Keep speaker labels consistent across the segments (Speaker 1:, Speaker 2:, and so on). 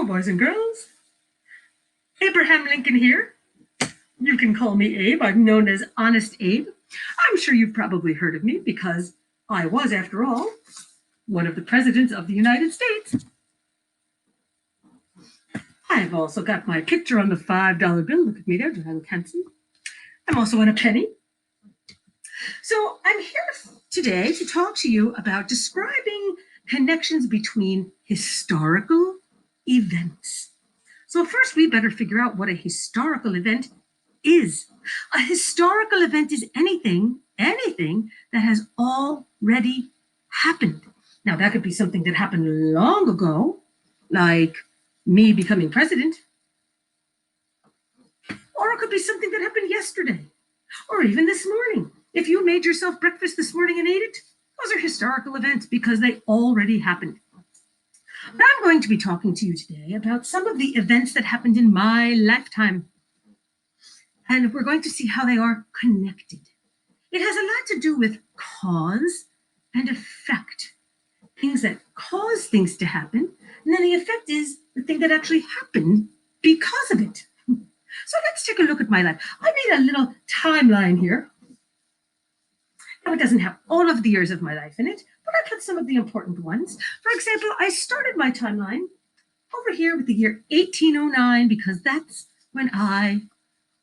Speaker 1: Hello, boys and girls. Abraham Lincoln here. You can call me Abe. I'm known as Honest Abe. I'm sure you've probably heard of me because I was, after all, one of the presidents of the United States. I've also got my picture on the $5 bill. Look at me there. Do I look handsome? I'm also on a penny. So I'm here today to talk to you about describing connections between historical events. So first, we better figure out what a historical event is. A historical event is anything that has already happened. Now, that could be something that happened long ago, like me becoming president, or it could be something that happened yesterday, or even this morning. If you made yourself breakfast this morning and ate it, those are historical events because they already happened. But I'm going to be talking to you today about some of the events that happened in my lifetime. And we're going to see how they are connected. It has a lot to do with cause and effect. Things that cause things to happen, and then the effect is the thing that actually happened because of it. So let's take a look at my life. I made a little timeline here. Now, it doesn't have all of the years of my life in it, but I put some of the important ones. For example, I started my timeline over here with the year 1809 because that's when I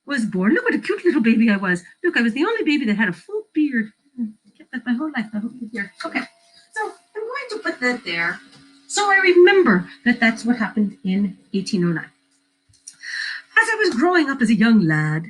Speaker 1: was born. Look what a cute little baby I was. Look, I was the only baby that had a full beard. I kept that my whole life. I hope you hear. Okay, so I'm going to put that there so I remember that that's what happened in 1809. As I was growing up as a young lad,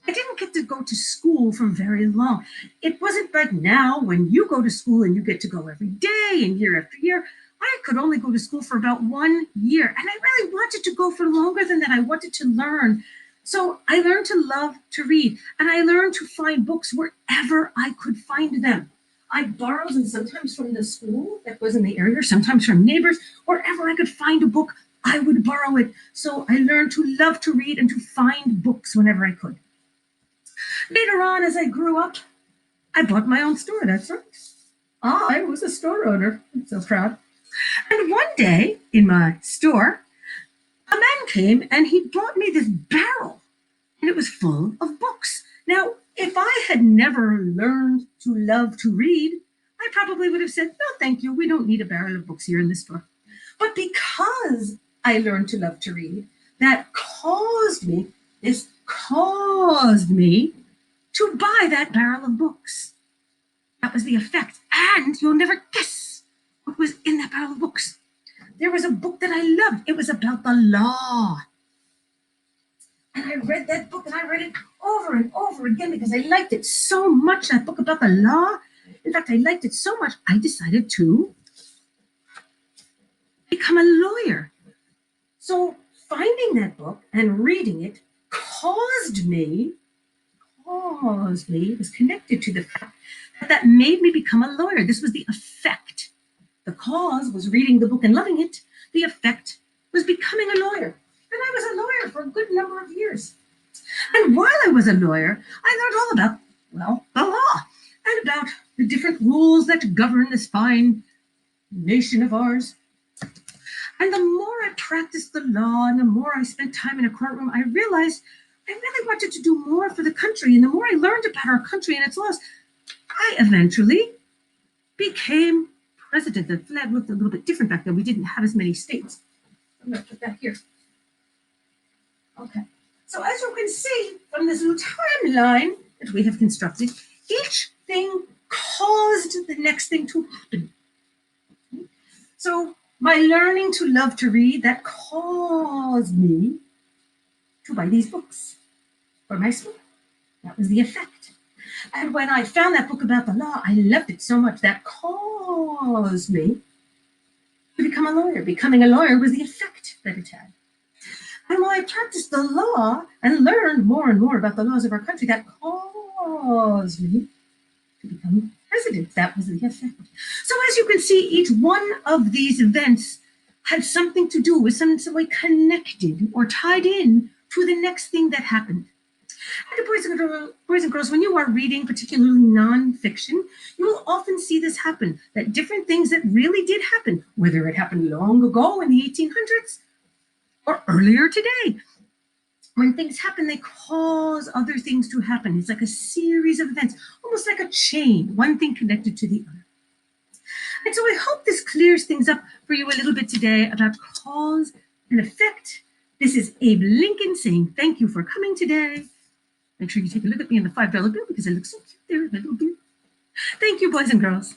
Speaker 1: I didn't get to go to school for very long. It wasn't like now when you go to school and you get to go every day and year after year. I could only go to school for about 1 year, and I really wanted to go for longer than that. I wanted to learn. So I learned to love to read, and I learned to find books wherever I could find them. I borrowed them sometimes from the school that was in the area, sometimes from neighbors. Wherever I could find a book, I would borrow it. So I learned to love to read and to find books whenever I could. Later on, as I grew up, I bought my own store. That's right. I was a store owner. I'm so proud. And one day in my store, a man came and he brought me this barrel, and it was full of books. Now, if I had never learned to love to read, I probably would have said, no, thank you. We don't need a barrel of books here in this store. But because I learned to love to read, that caused me to buy that barrel of books. That was the effect. And you'll never guess what was in that barrel of books. There was a book that I loved. It was about the law. And I read that book, and I read it over and over again because I liked it so much, that book about the law. In fact, I liked it so much, I decided to become a lawyer. So finding that book and reading it it was connected to the fact that made me become a lawyer. This was the effect. The cause was reading the book and loving it. The effect was becoming a lawyer. And I was a lawyer for a good number of years. And while I was a lawyer, I learned all about, the law and about the different rules that govern this fine nation of ours. And the more I practiced the law and the more I spent time in a courtroom, I realized I really wanted to do more for the country. And the more I learned about our country and its laws, I eventually became president. The flag looked a little bit different back then. We didn't have as many states. I'm going to put that here. Okay. So as you can see from this little timeline that we have constructed, each thing caused the next thing to happen. So my learning to love to read, that caused me to buy these books for my school. That was the effect. And when I found that book about the law, I loved it so much that caused me to become a lawyer. Becoming a lawyer was the effect that it had. And when I practiced the law and learned more and more about the laws of our country, that caused me to become president. That was the effect. So as you can see, each one of these events had something to do with some way connected or tied in to the next thing that happened. And boys and girls, when you are reading, particularly nonfiction, you will often see this happen, that different things that really did happen, whether it happened long ago in the 1800s or earlier today, when things happen, they cause other things to happen. It's like a series of events, almost like a chain, one thing connected to the other. And so I hope this clears things up for you a little bit today about cause and effect. This is Abe Lincoln saying thank you for coming today. Make sure you take a look at me in the $5 bill because I look so cute there in my little blue. Thank you, boys and girls.